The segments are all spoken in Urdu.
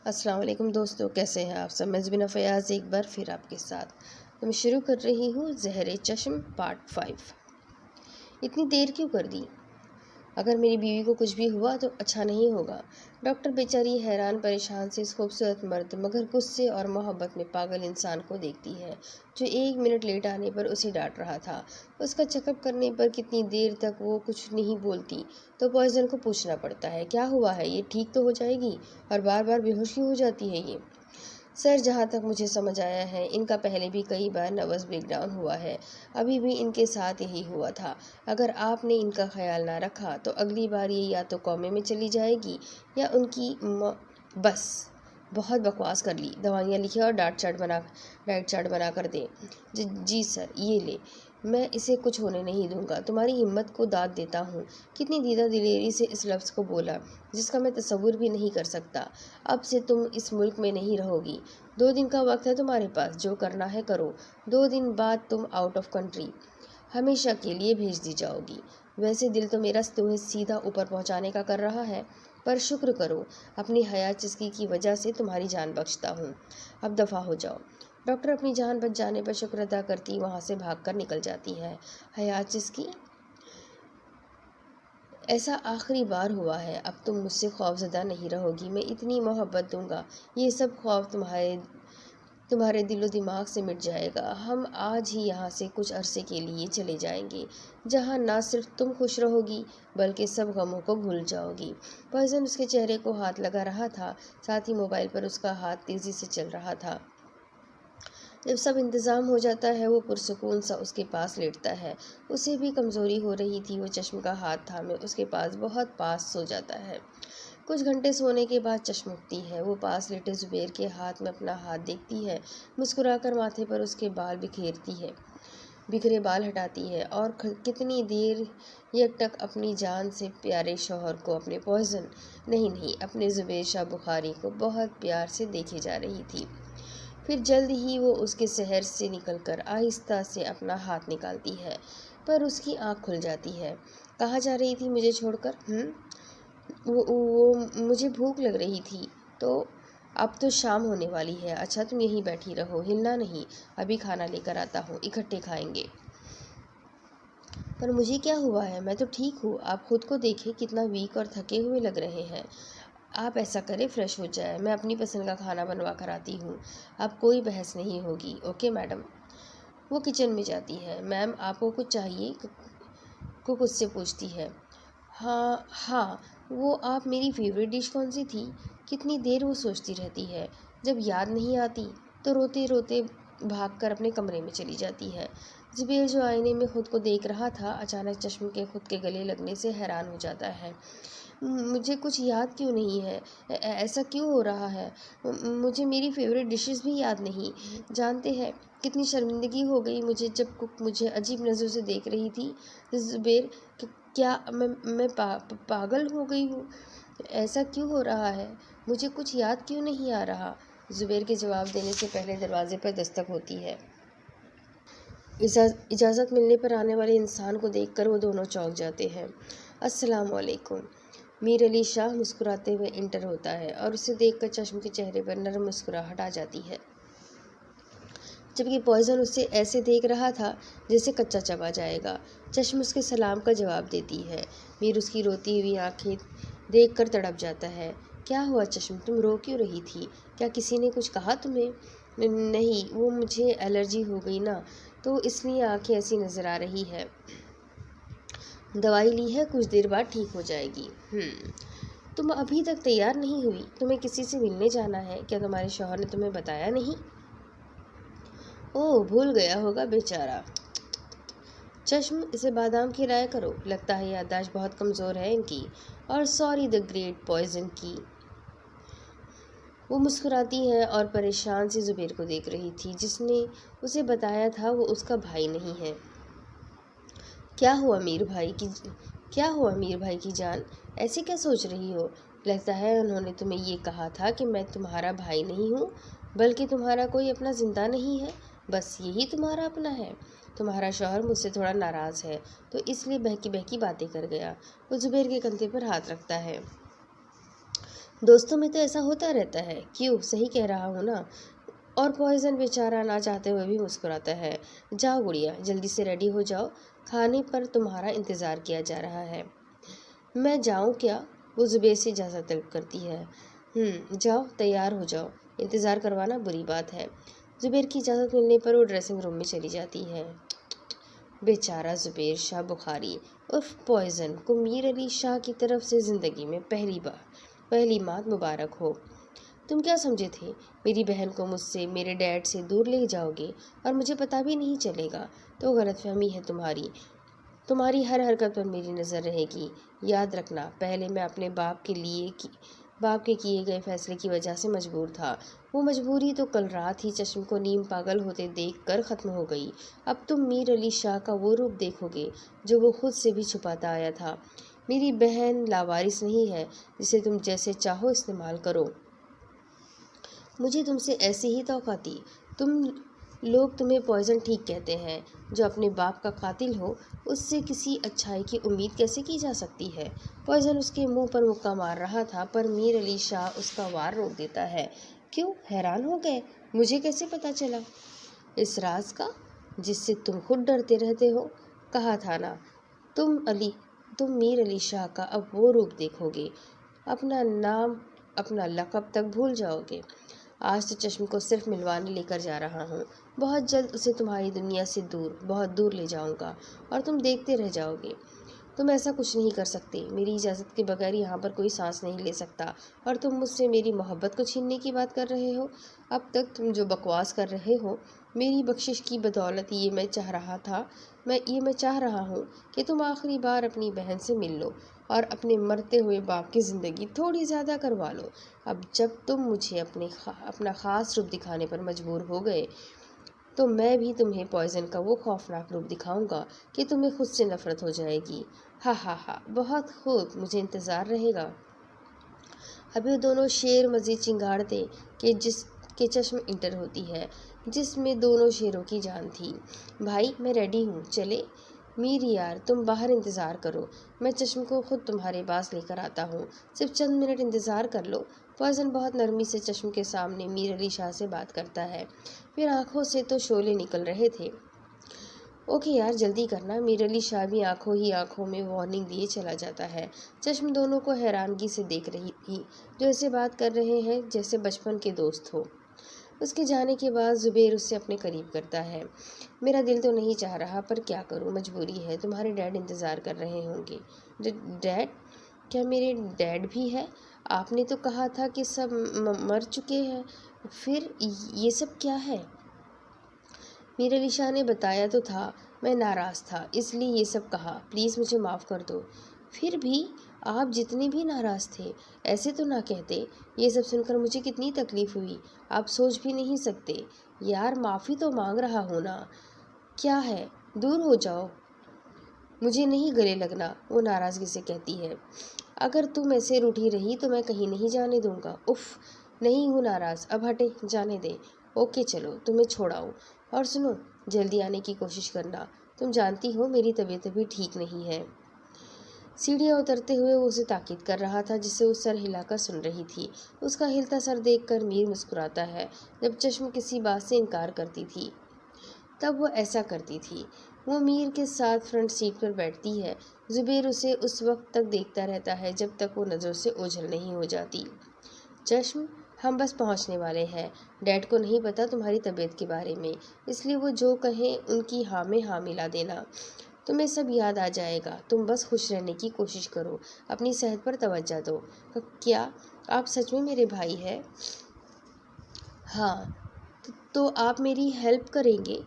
السلام علیکم دوستو، کیسے ہیں آپ سب؟ میں زبینہ فیاض ایک بار پھر آپ کے ساتھ تو میں شروع کر رہی ہوں زہر چشم پارٹ 5۔ اتنی دیر کیوں کر دی؟ اگر میری بیوی کو کچھ بھی ہوا تو اچھا نہیں ہوگا۔ ڈاکٹر بیچاری حیران پریشان سے اس خوبصورت مرد مگر غصے اور محبت میں پاگل انسان کو دیکھتی ہے جو 1 منٹ لیٹ آنے پر اسے ڈانٹ رہا تھا۔ اس کا چیک اپ کرنے پر کتنی دیر تک وہ کچھ نہیں بولتی تو پوائزن کو پوچھنا پڑتا ہے کیا ہوا ہے، یہ ٹھیک تو ہو جائے گی، اور بار بار بے ہوش کیوں ہو جاتی ہے یہ؟ سر، جہاں تک مجھے سمجھ آیا ہے ان کا پہلے بھی کئی بار نروس بریک ڈاؤن ہوا ہے، ابھی بھی ان کے ساتھ یہی ہوا تھا۔ اگر آپ نے ان کا خیال نہ رکھا تو اگلی بار یہ یا تو کومے میں چلی جائے گی یا ان کی بس بہت بکواس کر لی، دوائیاں لکھیں اور ڈائٹ چارٹ بنا کر دیں۔ جی سر، یہ لے، میں اسے کچھ ہونے نہیں دوں گا۔ تمہاری ہمت کو داد دیتا ہوں، کتنی دیدہ دلیری سے اس لفظ کو بولا جس کا میں تصور بھی نہیں کر سکتا۔ اب سے تم اس ملک میں نہیں رہو گی، 2 دن کا وقت ہے تمہارے پاس، جو کرنا ہے کرو۔ 2 دن بعد تم آؤٹ آف کنٹری ہمیشہ کے لیے بھیج دی جاؤ گی۔ ویسے دل تو میرا تمہیں سیدھا اوپر پہنچانے کا کر رہا ہے، پر شکر کرو اپنی حیات چسکی کی وجہ سے تمہاری جان بخشتا ہوں۔ اب دفع ہو جاؤ۔ ڈاکٹر اپنی جان بچ جانے پر شکر ادا کرتی وہاں سے بھاگ کر نکل جاتی ہے۔ حیات چسکی، ایسا آخری بار ہوا ہے، اب تم مجھ سے خوف زدہ نہیں رہو گی۔ میں اتنی محبت دوں گا یہ سب خوف تمہارے دل و دماغ سے مٹ جائے گا۔ ہم آج ہی یہاں سے کچھ عرصے کے لیے چلے جائیں گے جہاں نہ صرف تم خوش رہو گی بلکہ سب غموں کو بھول جاؤ گی۔ پوائزن اس کے چہرے کو ہاتھ لگا رہا تھا، ساتھ ہی موبائل پر اس کا ہاتھ تیزی سے چل رہا تھا۔ جب سب انتظام ہو جاتا ہے وہ پرسکون سا اس کے پاس لیٹتا ہے۔ اسے بھی کمزوری ہو رہی تھی، وہ چشم کا ہاتھ تھامے اس کے پاس بہت پاس سو جاتا ہے۔ کچھ گھنٹے سونے کے بعد چشم اٹھتی ہے، وہ پاس لیٹے زبیر کے ہاتھ میں اپنا ہاتھ دیکھتی ہے، مسکرا کر ماتھے پر اس کے بکھرے بال ہٹاتی ہے اور کتنی دیر یک ٹک اپنی جان سے پیارے شوہر کو، اپنے پوائزن نہیں اپنے زبیر شاہ بخاری کو بہت پیار سے دیکھے جا رہی تھی۔ پھر جلد ہی وہ اس کے سحر سے نکل کر آہستہ سے اپنا ہاتھ نکالتی ہے، پر اس کی آنکھ کھل جاتی ہے۔ کہاں جا رہی تھی مجھے چھوڑ کر؟ وہ مجھے بھوک لگ رہی تھی تو اب تو شام ہونے والی ہے۔ اچھا تم یہیں بیٹھی رہو، ہلنا نہیں، ابھی کھانا لے کر آتا ہوں، اکٹھے کھائیں گے۔ پر مجھے کیا ہوا ہے؟ میں تو ٹھیک ہوں، آپ خود کو دیکھیں کتنا ویک اور تھکے ہوئے لگ رہے ہیں۔ آپ ایسا کریں فریش ہو جائیں، میں اپنی پسند کا کھانا بنوا کر آتی ہوں، اب کوئی بحث نہیں ہوگی، اوکے میڈم؟ وہ کچن میں جاتی ہے۔ میم، آپ کو کچھ چاہیے؟ کک اس سے پوچھتی ہے۔ ہاں، وہ آپ میری فیوریٹ ڈش کون سی تھی؟ کتنی دیر وہ سوچتی رہتی ہے، جب یاد نہیں آتی تو روتے روتے بھاگ کر اپنے کمرے میں چلی جاتی ہے۔ زبیر جو آئینے میں خود کو دیکھ رہا تھا اچانک چشم کے خود کے گلے لگنے سے حیران ہو جاتا ہے۔ مجھے کچھ یاد کیوں نہیں ہے؟ ایسا کیوں ہو رہا ہے؟ مجھے میری فیوریٹ ڈشز بھی یاد نہیں۔ جانتے ہیں کتنی شرمندگی ہو گئی مجھے جب کک مجھے عجیب نظروں سے دیکھ رہی تھی۔ زبیر، کیا میں پاگل ہو گئی ہوں؟ ایسا کیوں ہو رہا ہے؟ مجھے کچھ یاد کیوں نہیں آ رہا؟ زبیر کے جواب دینے سے پہلے دروازے پر دستک ہوتی ہے۔ اجازت ملنے پر آنے والے انسان کو دیکھ کر وہ دونوں چونک جاتے ہیں۔ السلام علیکم۔ میر علی شاہ مسکراتے ہوئے انٹر ہوتا ہے اور اسے دیکھ کر چشم کے چہرے پر نرم مسکراہٹ آ جاتی ہے، جبکہ پوائزن اسے ایسے دیکھ رہا تھا جیسے کچا چبا جائے گا۔ چشم اس کے سلام کا جواب دیتی ہے۔ میر اس کی روتی ہوئی آنکھیں دیکھ کر تڑپ جاتا ہے۔ کیا ہوا چشم، تم رو کیوں رہی تھی؟ کیا کسی نے کچھ کہا تمہیں؟ نہیں، وہ مجھے الرجی ہو گئی نا، تو اس لیے آنکھیں ایسی نظر آ رہی ہے۔ دوائی لی ہے، کچھ دیر بعد ٹھیک ہو جائے گی۔ تم ابھی تک تیار نہیں ہوئی؟ تمہیں کسی سے ملنے جانا ہے، کیا تمہارے شوہر نے تمہیں بتایا نہیں؟ اوہ، بھول گیا ہوگا بیچارہ۔ چشم، اسے بادام کھلایا کرو، لگتا ہے یادداشت بہت کمزور ہے ان کی، اور سوری دی گریٹ پوائزن کی۔ وہ مسکراتی ہے اور پریشان سی زبیر کو دیکھ رہی تھی جس نے اسے بتایا تھا وہ اس کا بھائی نہیں ہے۔ کیا ہوا میر بھائی کی جان، ایسے کیا سوچ رہی ہو؟ لگتا ہے انہوں نے تمہیں یہ کہا تھا کہ میں تمہارا بھائی نہیں ہوں بلکہ تمہارا کوئی اپنا زندہ نہیں ہے، بس یہی تمہارا اپنا ہے۔ تمہارا شوہر مجھ سے تھوڑا ناراض ہے تو اس لیے بہکی بہکی باتیں کر گیا۔ وہ زبیر کے کندھے پر ہاتھ رکھتا ہے۔ دوستوں میں تو ایسا ہوتا رہتا ہے، کیوں؟ صحیح کہہ رہا ہوں نا؟ اور پوائزن بیچارہ نہ چاہتے ہوئے بھی مسکراتا ہے۔ جاؤ گڑیا، جلدی سے ریڈی ہو جاؤ، کھانے پر تمہارا انتظار کیا جا رہا ہے۔ میں جاؤں کیا؟ وہ زبیر سے اجازت طلب کرتی ہے۔ جاؤ، تیار ہو جاؤ، انتظار کروانا بری بات ہے۔ زبیر کی اجازت ملنے پر وہ ڈریسنگ روم میں چلی جاتی ہے۔ بیچارہ زبیر شاہ بخاری پوائزن کو میر علی شاہ کی طرف سے زندگی میں پہلی مات مبارک ہو۔ تم کیا سمجھے تھے میری بہن کو مجھ سے، میرے ڈیڈ سے دور لے جاؤ گے اور مجھے پتہ بھی نہیں چلے گا؟ تو غلط فہمی ہے تمہاری ہر حرکت پر میری نظر رہے گی۔ یاد رکھنا، پہلے میں اپنے باپ کے کیے گئے فیصلے کی وجہ سے مجبور تھا۔ وہ مجبوری تو کل رات ہی چشم کو نیم پاگل ہوتے دیکھ کر ختم ہو گئی۔ اب تم میر علی شاہ کا وہ روپ دیکھو گے جو وہ خود سے بھی چھپاتا آیا تھا۔ میری بہن لاوارث نہیں ہے جسے تم جیسے چاہو استعمال کرو۔ مجھے تم سے ایسی ہی توقع تھی۔ لوگ تمہیں پوائزن ٹھیک کہتے ہیں۔ جو اپنے باپ کا قاتل ہو اس سے کسی اچھائی کی امید کیسے کی جا سکتی ہے؟ پوائزن اس کے منہ پر مکہ مار رہا تھا پر میر علی شاہ اس کا وار روک دیتا ہے۔ کیوں حیران ہو گئے؟ مجھے کیسے پتا چلا؟ اس راز کا جس سے تم خود ڈرتے رہتے ہو؟ کہا تھا نا، تم میر علی شاہ کا اب وہ روپ دیکھو گے، اپنا نام اپنا لقب تک بھول جاؤ گے۔ آج تو چشم کو صرف ملوانے لے کر جا رہا ہوں، بہت جلد اسے تمہاری دنیا سے بہت دور لے جاؤں گا اور تم دیکھتے رہ جاؤ گے۔ تم ایسا کچھ نہیں کر سکتے، میری اجازت کے بغیر یہاں پر کوئی سانس نہیں لے سکتا، اور تم مجھ سے میری محبت کو چھیننے کی بات کر رہے ہو؟ اب تک تم جو بکواس کر رہے ہو، میری بخشش کی بدولت یہ میں چاہ رہا ہوں کہ تم آخری بار اپنی بہن سے مل لو اور اپنے مرتے ہوئے باپ کی زندگی تھوڑی زیادہ کروا لو۔ اب جب تم مجھے اپنا خاص روپ دکھانے پر مجبور ہو گئے تو میں بھی تمہیں پوائزن کا وہ خوفناک روپ دکھاؤں گا کہ تمہیں خود سے نفرت ہو جائے گی۔ ہا ہا ہا، بہت خوب، مجھے انتظار رہے گا۔ ابھی وہ دونوں شیر مزید چنگاڑتے کہ چشم انٹر ہوتی ہے جس میں دونوں شیروں کی جان تھی۔ بھائی میں ریڈی ہوں، چلے؟ میر یار تم باہر انتظار کرو، میں چشم کو خود تمہارے پاس لے کر آتا ہوں، صرف چند منٹ انتظار کر لو۔ پوائزن بہت نرمی سے چشم کے سامنے میر علی شاہ سے بات کرتا ہے، پھر آنکھوں سے تو شعلے نکل رہے تھے۔ اوکے یار جلدی کرنا۔ میر علی شاہ بھی آنکھوں میں وارننگ دیے چلا جاتا ہے۔ چشم دونوں کو حیرانگی سے دیکھ رہی تھی، جو ایسے بات کر رہے ہیں جیسے بچپن کے دوست ہو۔ اس کے جانے کے بعد زبیر اسے اپنے قریب کرتا ہے۔ میرا دل تو نہیں چاہ رہا پر کیا کروں، مجبوری ہے، تمہارے ڈیڈ انتظار کر رہے ہوں گے۔ ڈیڈ؟ کیا میرے ڈیڈ بھی ہے؟ آپ نے تو کہا تھا کہ سب مر چکے ہیں، پھر یہ سب کیا ہے؟ میر علی شاہ نے بتایا تو تھا، میں ناراض تھا اس لیے یہ سب کہا، پلیز مجھے معاف کر دو۔ پھر بھی آپ جتنے بھی ناراض تھے ایسے تو نہ کہتے۔ یہ سب سن کر مجھے کتنی تکلیف ہوئی، آپ سوچ بھی نہیں سکتے۔ یار معافی تو مانگ رہا ہوں نا، کیا ہے، دور ہو جاؤ، مجھے نہیں گلے لگنا، وہ ناراضگی سے کہتی ہے۔ اگر تم ایسے روٹھی رہی تو میں کہیں نہیں جانے دوں گا۔ اف، نہیں ہوں ناراض، اب ہٹے، جانے دے۔ اوکے چلو، تمہیں چھوڑاؤں، اور سنو جلدی آنے کی کوشش کرنا، تم جانتی ہو میری طبیعت ابھی ٹھیک نہیں ہے۔ سیڑھیاں اترتے ہوئے وہ اسے تاکید کر رہا تھا جسے وہ سر ہلا کر سن رہی تھی۔ اس کا ہلتا سر دیکھ کر میر مسکراتا ہے۔ جب چشم کسی بات سے انکار کرتی تھی تب وہ ایسا کرتی تھی۔ وہ میر کے ساتھ فرنٹ سیٹ پر بیٹھتی ہے۔ زبیر اسے اس وقت تک دیکھتا رہتا ہے جب تک وہ نظروں سے اوجھل نہیں ہو جاتی۔ چشم، ہم بس پہنچنے والے ہیں، ڈیڈ کو نہیں پتا تمہاری طبیعت کے بارے میں، اس لیے وہ جو کہیں ان کی ہاں میں ہاں ملا دینا، تمہیں سب یاد آ جائے گا۔ تم بس خوش رہنے کی کوشش کرو، اپنی صحت پر توجہ دو۔ کیا آپ سچ میں میرے بھائی ہیں؟ ہاں، تو آپ میری ہیلپ کریں گے؟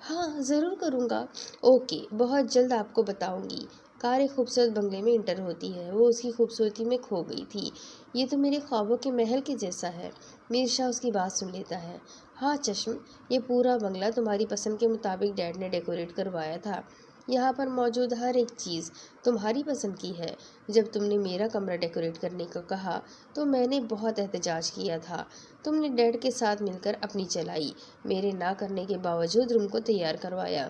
ہاں ضرور کروں گا۔ اوکے، بہت جلد آپ کو بتاؤں گی۔ کار ایک خوبصورت بنگلے میں انٹر ہوتی ہے، وہ اس کی خوبصورتی میں کھو گئی تھی۔ یہ تو میرے خوابوں کے محل کے جیسا ہے۔ میر شاہ اس کی بات سن لیتا ہے۔ ہاں چشم، یہ پورا بنگلہ تمہاری پسند کے مطابق ڈیڈ نے ڈیکوریٹ کروایا تھا۔ یہاں پر موجود ہر ایک چیز تمہاری پسند کی ہے۔ جب تم نے میرا کمرہ ڈیکوریٹ کرنے کو کہا تو میں نے بہت احتجاج کیا تھا، تم نے ڈیڈ کے ساتھ مل کر اپنی چلائی، میرے نہ کرنے کے باوجود روم کو تیار کروایا۔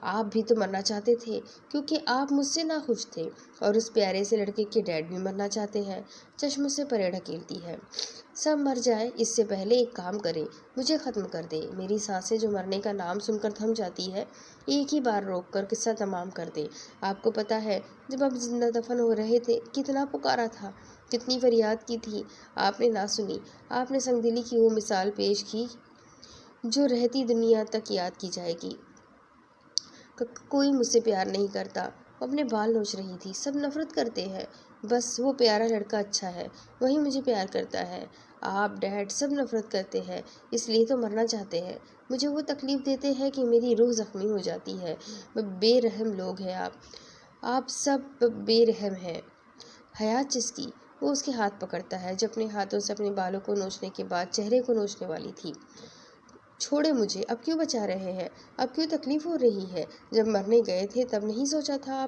آپ بھی تو مرنا چاہتے تھے کیونکہ آپ مجھ سے ناخوش تھے، اور اس پیارے سے لڑکے کے ڈیڈ بھی مرنا چاہتے ہیں۔ چشم سے پرے ڈھکیلتی ہے۔ سب مر جائے اس سے پہلے ایک کام کرے، مجھے ختم کر دے۔ میری سانسیں جو مرنے کا نام سن کر تھم جاتی ہے، ایک ہی بار روک کر قصہ تمام کر دے۔ آپ کو پتہ ہے جب آپ زندہ دفن ہو رہے تھے کتنا پکارا تھا، کتنی فریاد کی تھی، آپ نے نہ سنی۔ آپ نے سنگ دلی کی وہ مثال پیش کی جو رہتی دنیا تک یاد کی جائے گی۔ کوئی مجھ سے پیار نہیں کرتا۔ وہ اپنے بال نوچ رہی تھی۔ سب نفرت کرتے ہیں، بس وہ پیارا لڑکا اچھا ہے، وہی مجھے پیار کرتا ہے۔ آپ ڈیڈ سب نفرت کرتے ہیں، اس لیے تو مرنا چاہتے ہیں۔ مجھے وہ تکلیف دیتے ہیں کہ میری روح زخمی ہو جاتی ہے۔ بے رحم لوگ ہیں آپ سب بے رحم ہیں۔ حیات چسکی، وہ اس کے ہاتھ پکڑتا ہے جو اپنے ہاتھوں سے اپنے بالوں کو نوچنے کے بعد چہرے کو نوچنے والی تھی۔ چھوڑے مجھے، اب کیوں بچا رہے ہیں؟ اب کیوں تکلیف ہو رہی ہے؟ جب مرنے گئے تھے تب نہیں سوچا تھا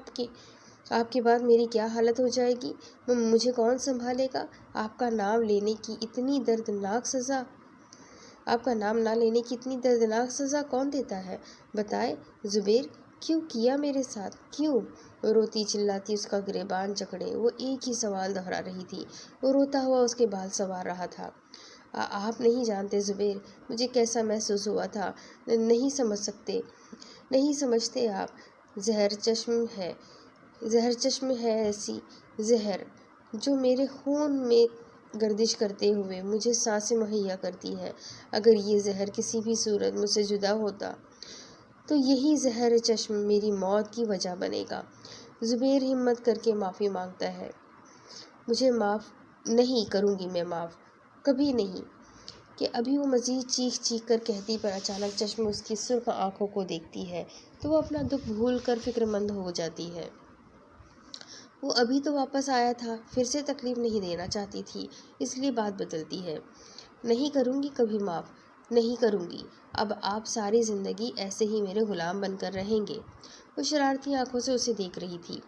آپ کے بعد میری کیا حالت ہو جائے گی؟ مجھے کون سنبھالے گا؟ آپ کا نام لینے کی اتنی دردناک سزا کون دیتا ہے؟ بتائے زبیر، کیوں کیا میرے ساتھ؟ کیوں؟ روتی چلاتی اس کا گریبان جکڑے وہ ایک ہی سوال دہرا رہی تھی۔ وہ روتا ہوا اس کے بال سنوار رہا تھا۔ آپ نہیں جانتے زبیر، مجھے کیسا محسوس ہوا تھا، نہیں سمجھتے آپ۔ زہر چشم ہے ایسی زہر جو میرے خون میں گردش کرتے ہوئے مجھے سانسیں مہیا کرتی ہے۔ اگر یہ زہر کسی بھی صورت مجھ سے جدا ہوتا تو یہی زہر چشم میری موت کی وجہ بنے گا۔ زبیر ہمت کر کے معافی مانگتا ہے۔ مجھے معاف نہیں کروں گی میں، معاف کبھی نہیں۔ کہ ابھی وہ مزید چیخ کر کہتی پر اچانک چشم اس کی سرخ آنکھوں کو دیکھتی ہے تو وہ اپنا دکھ بھول کر فکر مند ہو جاتی ہے۔ وہ ابھی تو واپس آیا تھا، پھر سے تکلیف نہیں دینا چاہتی تھی، اس لیے بات بدلتی ہے۔ نہیں کروں گی کبھی معاف، نہیں کروں گی۔ اب آپ ساری زندگی ایسے ہی میرے غلام بن کر رہیں گے۔ وہ شرارتی آنکھوں سے اسے دیکھ رہی تھی۔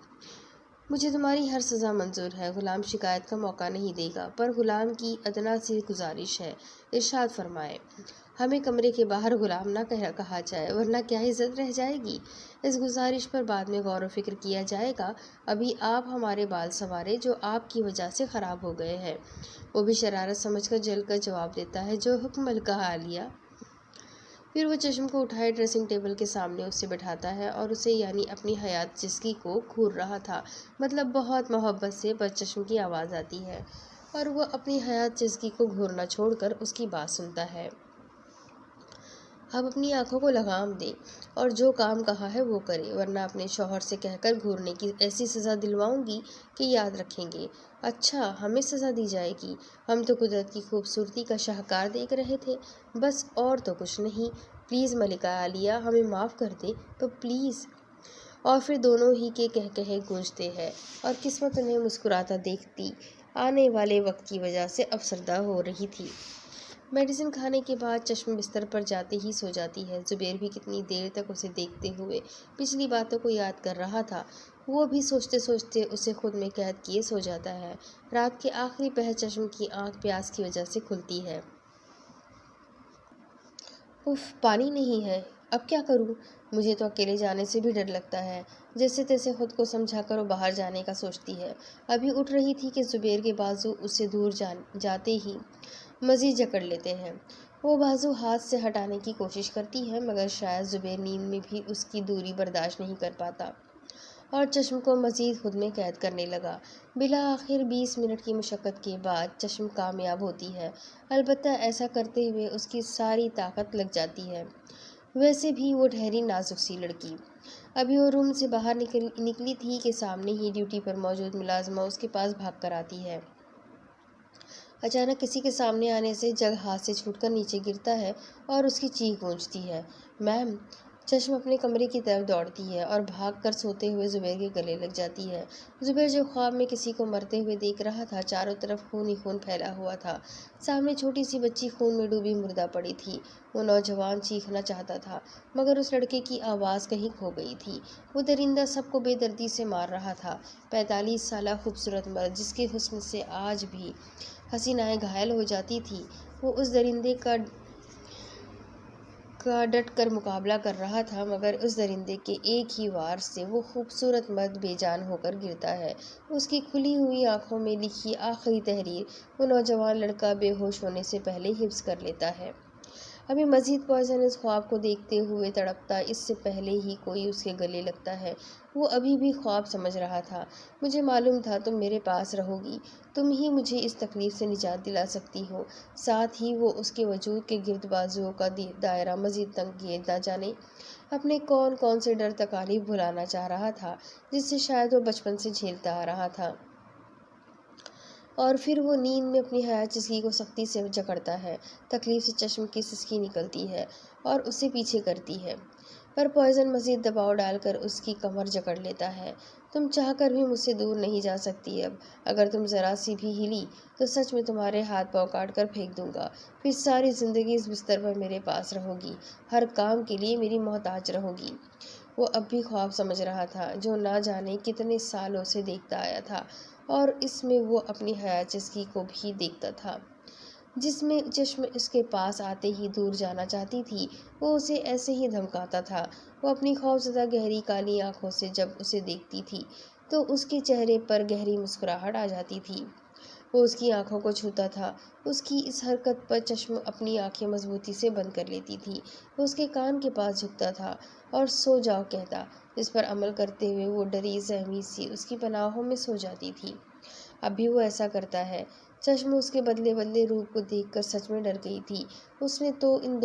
مجھے تمہاری ہر سزا منظور ہے، غلام شکایت کا موقع نہیں دے گا، پر غلام کی ادنا سی گزارش ہے، ارشاد فرمائے۔ ہمیں کمرے کے باہر غلام نہ کہا جائے، ورنہ کیا عزت رہ جائے گی؟ اس گزارش پر بعد میں غور و فکر کیا جائے گا، ابھی آپ ہمارے بال سنوارے جو آپ کی وجہ سے خراب ہو گئے ہیں۔ وہ بھی شرارت سمجھ کر جل کر جواب دیتا ہے، جو حکم ملکہ عالیہ۔ پھر وہ چشم کو اٹھائے ڈریسنگ ٹیبل کے سامنے اسے بٹھاتا ہے اور اسے یعنی اپنی حیات چسکی کو گھور رہا تھا، مطلب بہت محبت سے، بس چشم کی آواز آتی ہے اور وہ اپنی حیات چسکی کو گھورنا چھوڑ کر اس کی بات سنتا ہے۔ اب اپنی آنکھوں کو لگام دے اور جو کام کہا ہے وہ کرے، ورنہ اپنے شوہر سے کہہ کر گھورنے کی ایسی سزا دلواؤں گی کہ یاد رکھیں گے۔ اچھا، ہمیں سزا دی جائے گی؟ ہم تو قدرت کی خوبصورتی کا شاہکار دیکھ رہے تھے، بس، اور تو کچھ نہیں۔ پلیز ملکہ عالیہ، ہمیں معاف کر دیں تو پلیز۔ اور پھر دونوں ہی کے کہے گونجتے ہیں اور قسمت انہیں مسکراتا دیکھتی آنے والے وقت کی وجہ سے افسردہ ہو رہی تھی۔ میڈیسن کھانے کے بعد چشم بستر پر جاتے ہی سو جاتی ہے۔ زبیر بھی کتنی دیر تک اسے دیکھتے ہوئے پچھلی باتوں کو یاد کر رہا تھا، وہ بھی سوچتے سوچتے اسے خود میں قید کیے سو جاتا ہے۔ رات کے آخری پہر چشم کی آنکھ پیاس کی وجہ سے کھلتی ہے۔ اف، پانی نہیں ہے، اب کیا کروں؟ مجھے تو اکیلے جانے سے بھی ڈر لگتا ہے۔ جیسے تیسے خود کو سمجھا کر وہ باہر جانے کا سوچتی ہے۔ ابھی اٹھ رہی تھی کہ زبیر کے بازو اس سے دور جاتے ہی مزید جکڑ لیتے ہیں۔ وہ بازو ہاتھ سے ہٹانے کی کوشش کرتی ہے، مگر شاید زبیر نیند میں بھی اس کی دوری برداشت نہیں کر پاتا اور چشم کو مزید خود میں قید کرنے لگا۔ بالآخر 20 منٹ کی مشقت کے بعد چشم کامیاب ہوتی ہے، البتہ ایسا کرتے ہوئے اس کی ساری طاقت لگ جاتی ہے۔ ویسے بھی وہ ٹھہری نازک سی لڑکی۔ ابھی وہ روم سے باہر نکلی تھی کہ سامنے ہی ڈیوٹی پر موجود ملازمہ اس کے پاس بھاگ کر آتی ہے۔ اچانک کسی کے سامنے آنے سے جگ ہاتھ سے چھوٹ کر نیچے گرتا ہے اور اس کی چیخ گونجتی ہے، میم! چشم اپنے کمرے کی طرف دوڑتی ہے اور بھاگ کر سوتے ہوئے زبیر کے گلے لگ جاتی ہے۔ زبیر جو خواب میں کسی کو مرتے ہوئے دیکھ رہا تھا، چاروں طرف خون ہی خون پھیلا ہوا تھا۔ سامنے چھوٹی سی بچی خون میں ڈوبی مردہ پڑی تھی۔ وہ نوجوان چیخنا چاہتا تھا، مگر اس لڑکے کی آواز کہیں کھو گئی تھی۔ وہ درندہ سب کو بے دردی سے مار رہا تھا۔ 45 سالہ خوبصورت مرد جس کے حسن سے آج بھی حسینائیں گھائل ہو جاتی تھی، وہ اس درندے کا کا ڈٹ کر مقابلہ کر رہا تھا، مگر اس درندے کے ایک ہی وار سے وہ خوبصورت مرد بے جان ہو کر گرتا ہے۔ اس کی کھلی ہوئی آنکھوں میں لکھی آخری تحریر وہ نوجوان لڑکا بے ہوش ہونے سے پہلے حفظ کر لیتا ہے۔ ابھی مزید پوائزن اس خواب کو دیکھتے ہوئے تڑپتا، اس سے پہلے ہی کوئی اس کے گلے لگتا ہے۔ وہ ابھی بھی خواب سمجھ رہا تھا۔ مجھے معلوم تھا تم میرے پاس رہو گی، تم ہی مجھے اس تکلیف سے نجات دلا سکتی ہو۔ ساتھ ہی وہ اس کے وجود کے گرد بازوؤں کا دائرہ مزید تنگ کیے نہ جانے اپنے کون کون سے ڈر تکالیف بھلانا چاہ رہا تھا، جس سے شاید وہ بچپن سے جھیلتا آ رہا تھا۔ اور پھر وہ نیند میں اپنی حیات چسکی کو سختی سے جکڑتا ہے۔ تکلیف سے چشم کی سسکی نکلتی ہے اور اسے پیچھے کرتی ہے، پر پوائزن مزید دباؤ ڈال کر اس کی کمر جکڑ لیتا ہے۔ تم چاہ کر بھی مجھ سے دور نہیں جا سکتی اب۔ اگر تم ذرا سی بھی ہلی تو سچ میں تمہارے ہاتھ پاؤں کاٹ کر پھینک دوں گا۔ پھر ساری زندگی اس بستر پر میرے پاس رہو گی، ہر کام کے لیے میری محتاج رہو گی۔ وہ اب بھی خواب سمجھ رہا تھا، جو نہ جانے کتنے سالوں سے دیکھتا آیا تھا، اور اس میں وہ اپنی حیات چسکی کو بھی دیکھتا تھا، جس میں چشم اس کے پاس آتے ہی دور جانا چاہتی تھی۔ وہ اسے ایسے ہی دھمکاتا تھا۔ وہ اپنی خوفزدہ گہری کالی آنکھوں سے جب اسے دیکھتی تھی تو اس کے چہرے پر گہری مسکراہٹ آ جاتی تھی۔ وہ اس کی آنکھوں کو چھوتا تھا، اس کی اس حرکت پر چشم اپنی آنکھیں مضبوطی سے بند کر لیتی تھی۔ وہ اس کے کان کے پاس جھکتا تھا اور سو جاؤ کہتا، جس پر عمل کرتے ہوئے وہ ڈری سہمی سی اس کی پناہوں میں سو جاتی تھی۔ اب بھی وہ ایسا کرتا ہے۔ چشم اس کے بدلے بدلے روپ کو دیکھ کر سچ میں ڈر گئی تھی۔ اس نے تو ان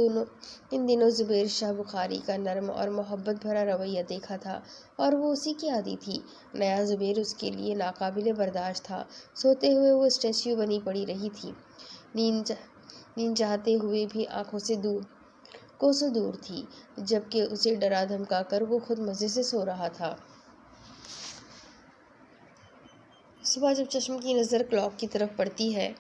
دنوں زبیر شاہ بخاری کا نرم اور محبت بھرا رویہ دیکھا تھا، اور وہ اسی کی عادی تھی۔ نیا زبیر اس کے لیے ناقابل برداشت تھا۔ سوتے ہوئے وہ اسٹیچو بنی پڑی رہی تھی، نیند چاہتے ہوئے بھی آنکھوں سے کوسوں دور تھی، جبکہ اسے ڈرا دھمکا کر وہ خود مزے سے سو رہا تھا۔ صبح جب چشم کی نظر کلاک کی طرف پڑتی ہے،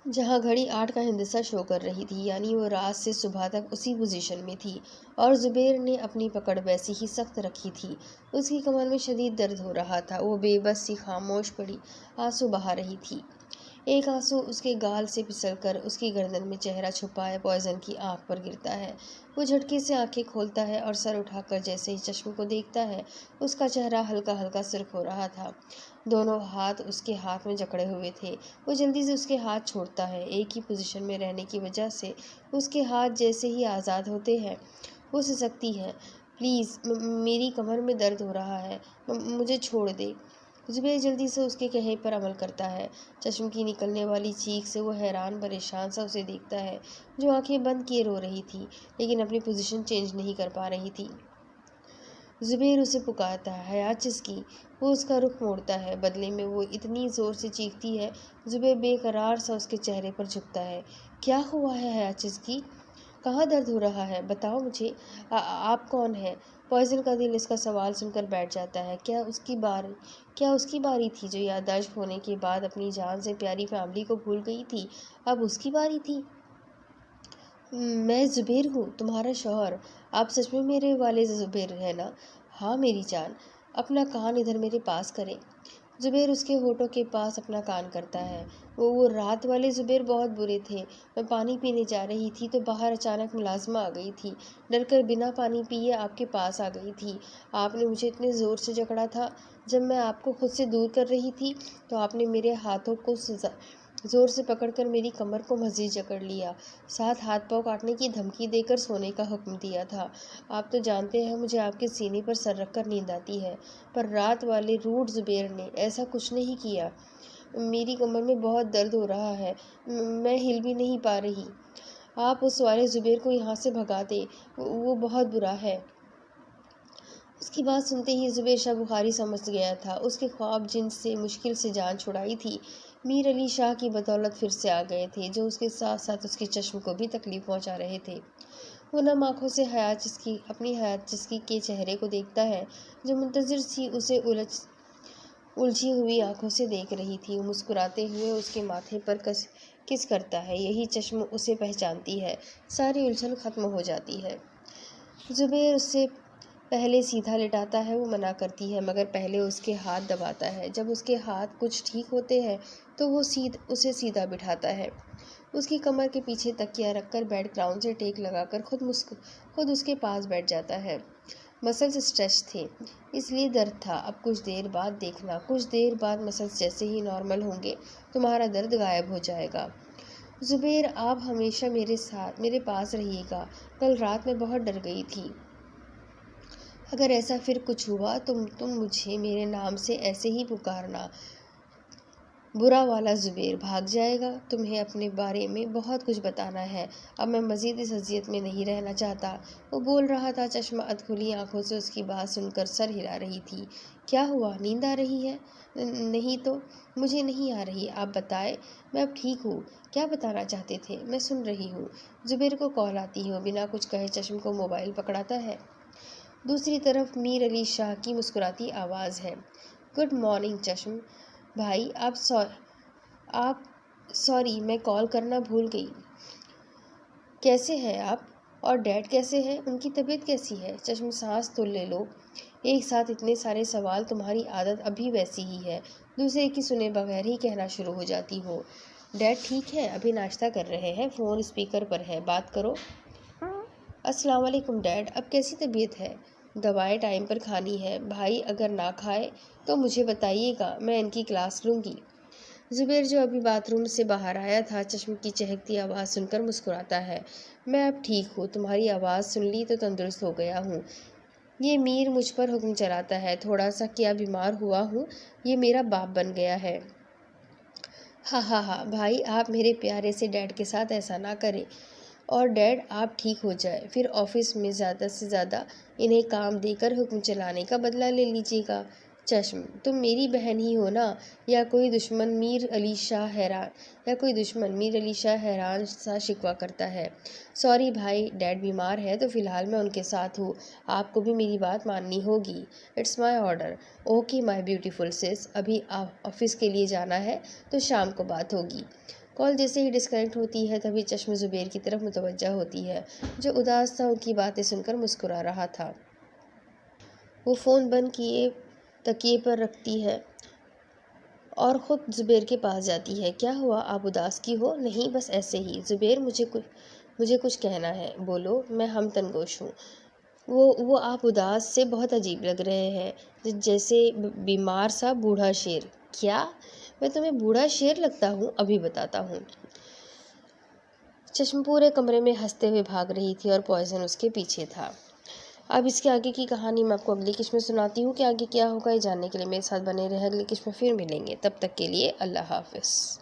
جہاں گھڑی 8 کا ہندسہ شو کر رہی تھی، یعنی وہ رات سے صبح تک اسی پوزیشن میں تھی، اور زبیر نے اپنی پکڑ ویسی ہی سخت رکھی تھی۔ اس کی کمر میں شدید درد ہو رہا تھا۔ وہ بے بس سی خاموش پڑی آنسو بہا رہی تھی۔ ایک آنسو اس کے گال سے پھسل کر اس کی گردن میں چہرہ چھپائے پوائزن کی آنکھ پر گرتا ہے۔ وہ جھٹکے سے آنکھیں کھولتا ہے اور سر اٹھا کر جیسے ہی چشم کو دیکھتا ہے، اس کا چہرہ ہلکا ہلکا سرخ ہو رہا تھا۔ دونوں ہاتھ اس کے ہاتھ میں جکڑے ہوئے تھے۔ وہ جلدی سے اس کے ہاتھ چھوڑتا ہے۔ ایک ہی پوزیشن میں رہنے کی وجہ سے اس کے ہاتھ جیسے ہی آزاد ہوتے ہیں، وہ سسکتی ہے، پلیز، میری کمر میں درد ہو رہا ہے، مجھے چھوڑ دے۔ زبیر جلدی سے اس کے کہے پر عمل کرتا ہے۔ چشم کی نکلنے والی چیخ سے وہ حیران پریشان سا اسے دیکھتا ہے، جو آنکھیں بند کیے رو رہی تھی، لیکن اپنی پوزیشن چینج نہیں کر پا رہی تھی۔ زبیر اسے پکارتا ہے، حیات چسکی۔ وہ اس کا رخ موڑتا ہے، بدلے میں وہ اتنی زور سے چیختی ہے، زبیر بے قرار سا اس کے چہرے پر جھکتا ہے۔ کیا ہوا ہے حیات چسکی؟ کہاں درد ہو رہا ہے؟ بتاؤ مجھے، آپ کون ہیں؟ پوائزن کا دل اس کا سوال سن کر بیٹھ جاتا ہے۔ کیا اس کی باری تھی، جو یادداشت کھونے کے بعد اپنی جان سے پیاری فیملی کو بھول گئی تھی؟ اب اس کی باری تھی۔ میں زبیر ہوں، تمہارا شوہر۔ آپ سچ میں میرے والد زبیر ہیں نا؟ ہاں میری جان۔ اپنا کان ادھر میرے پاس کریں۔ زبیر اس کے ہونٹوں کے پاس اپنا کان کرتا ہے۔ وہ رات والے زبیر بہت برے تھے۔ میں پانی پینے جا رہی تھی تو باہر اچانک ملازمہ آ گئی تھی، ڈر کر بنا پانی پیے آپ کے پاس آ گئی تھی۔ آپ نے مجھے اتنے زور سے جکڑا تھا، جب میں آپ کو خود سے دور کر رہی تھی تو آپ نے میرے ہاتھوں کو زور سے پکڑ کر میری کمر کو مزید جکڑ لیا، ساتھ ہاتھ پاؤں کاٹنے کی دھمکی دے کر سونے کا حکم دیا تھا۔ آپ تو جانتے ہیں مجھے آپ کے سینے پر سر رکھ کر نیند آتی ہے، پر رات والے روڈ زبیر نے ایسا کچھ نہیں کیا۔ میری کمر میں بہت درد ہو رہا ہے، میں ہل بھی نہیں پا رہی۔ آپ اس والے زبیر کو یہاں سے بھگا دیں، وہ بہت برا ہے۔ اس کی بات سنتے ہی زبیر شاہ بخاری سمجھ گیا تھا، اس کے خواب جن سے مشکل سے جان چھڑائی تھی، میر علی شاہ کی بدولت پھر سے آ گئے تھے، جو اس کے ساتھ ساتھ اس کے چشم کو بھی تکلیف پہنچا رہے تھے۔ وہ نم آنکھوں سے اپنی حیات چسکی کے چہرے کو دیکھتا ہے، جو منتظر سی اسے الجھی ہوئی آنکھوں سے دیکھ رہی تھی۔ وہ مسکراتے ہوئے اس کے ماتھے پر کس کرتا ہے۔ یہی چشم اسے پہچانتی ہے، ساری الجھن ختم ہو جاتی ہے۔ زبیر اسے پہلے سیدھا لٹاتا ہے، وہ منع کرتی ہے، مگر پہلے اس کے ہاتھ دباتا ہے۔ جب اس کے ہاتھ کچھ ٹھیک ہوتے ہیں تو وہ اسے سیدھا بٹھاتا ہے۔ اس کی کمر کے پیچھے تکیہ رکھ کر بیڈ گراؤنڈ سے ٹیک لگا کر خود اس کے پاس بیٹھ جاتا ہے۔ مسلز اسٹریچ تھے، اس لیے درد تھا۔ اب کچھ دیر بعد دیکھنا، کچھ دیر بعد مسلز جیسے ہی نارمل ہوں گے تمہارا درد غائب ہو جائے گا۔ زبیر، آپ ہمیشہ میرے پاس رہیے گا۔ کل رات میں بہت ڈر گئی تھی۔ اگر ایسا پھر کچھ ہوا تم مجھے میرے نام سے ایسے ہی پکارنا۔ برا والا زبیر بھاگ جائے گا۔ تمہیں اپنے بارے میں بہت کچھ بتانا ہے۔ اب میں مزید اس اذیت میں نہیں رہنا چاہتا۔ وہ بول رہا تھا، چشمہ اد کھلی آنکھوں سے اس کی بات سن کر سر ہلا رہی تھی۔ کیا ہوا؟ نیند آ رہی ہے؟ نہیں تو مجھے نہیں آ رہی۔ آپ بتائیں، میں اب ٹھیک ہوں۔ کیا بتانا چاہتے تھے؟ میں سن رہی ہوں۔ زبیر کو کال آتی ہے، وہ بنا کچھ کہے چشم کو موبائل پکڑاتا ہے۔ دوسری طرف میر علی شاہ کی مسکراتی آواز ہے۔ گڈ مارننگ چشم بھائی، آپ سوری میں کال کرنا بھول گئی۔ کیسے ہیں آپ؟ اور ڈیڈ کیسے ہیں؟ ان کی طبیعت کیسی ہے؟ چشم سانس تو لے لو، ایک ساتھ اتنے سارے سوال، تمہاری عادت ابھی ویسی ہی ہے، دوسرے کی سنے بغیر ہی کہنا شروع ہو جاتی ہو۔ ڈیڈ ٹھیک ہے، ابھی ناشتہ کر رہے ہیں، فون اسپیکر پر ہے، بات کرو۔ السلام علیکم ڈیڈ، اب کیسی طبیعت ہے؟ دوائیں ٹائم پر کھانی ہے بھائی، اگر نہ کھائے تو مجھے بتائیے گا، میں ان کی کلاس لوں گی۔ زبیر جو ابھی باتھ روم سے باہر آیا تھا چشم کی چہکتی آواز سن کر مسکراتا ہے۔ میں اب ٹھیک ہوں، تمہاری آواز سن لی تو تندرست ہو گیا ہوں۔ یہ میر مجھ پر حکم چلاتا ہے، تھوڑا سا کیا بیمار ہوا ہوں، یہ میرا باپ بن گیا ہے۔ ہاں ہاں ہاں بھائی، آپ میرے پیارے سے ڈیڈ کے ساتھ ایسا نہ کریں، اور ڈیڈ آپ ٹھیک ہو جائے پھر آفس میں زیادہ سے زیادہ انہیں کام دے کر حکم چلانے کا بدلہ لے لیجیے گا۔ چشم، تم میری بہن ہی ہو نا، یا کوئی دشمن؟ میر علی شاہ حیران سا شکوہ کرتا ہے۔ سوری بھائی، ڈیڈ بیمار ہے تو فی الحال میں ان کے ساتھ ہوں، آپ کو بھی میری بات ماننی ہوگی۔ It's my order. Okay my beautiful sis, ابھی آفس کے لیے جانا ہے تو شام کو بات ہوگی۔ کال جیسے ہی ڈسکنیکٹ ہوتی ہے تبھی چشم زبیر کی طرف متوجہ ہوتی ہے، جو اداس تھا ان کی باتیں سن کر مسکرا رہا تھا۔ وہ فون بند کیے تکیے پر رکھتی ہے اور خود زبیر کے پاس جاتی ہے۔ کیا ہوا، آپ اداس کی ہو؟ نہیں بس ایسے ہی۔ زبیر، مجھے کچھ کہنا ہے، بولو، میں ہم تنگوش ہوں۔ وہ آپ اداس سے بہت عجیب لگ رہے ہیں، جیسے بیمار سا بوڑھا شیر۔ کیا میں تمہیں بوڑھا شیر لگتا ہوں؟ ابھی بتاتا ہوں۔ چشم پورے کمرے میں ہنستے ہوئے بھاگ رہی تھی اور پوائزن اس کے پیچھے تھا۔ اب اس کے آگے کی کہانی میں آپ کو اگلی قسط میں سناتی ہوں کہ آگے کیا ہوگا۔ یہ جاننے کے لیے میرے ساتھ بنے رہیں، اگلی قسط میں پھر ملیں گے، تب تک کے لیے اللہ حافظ۔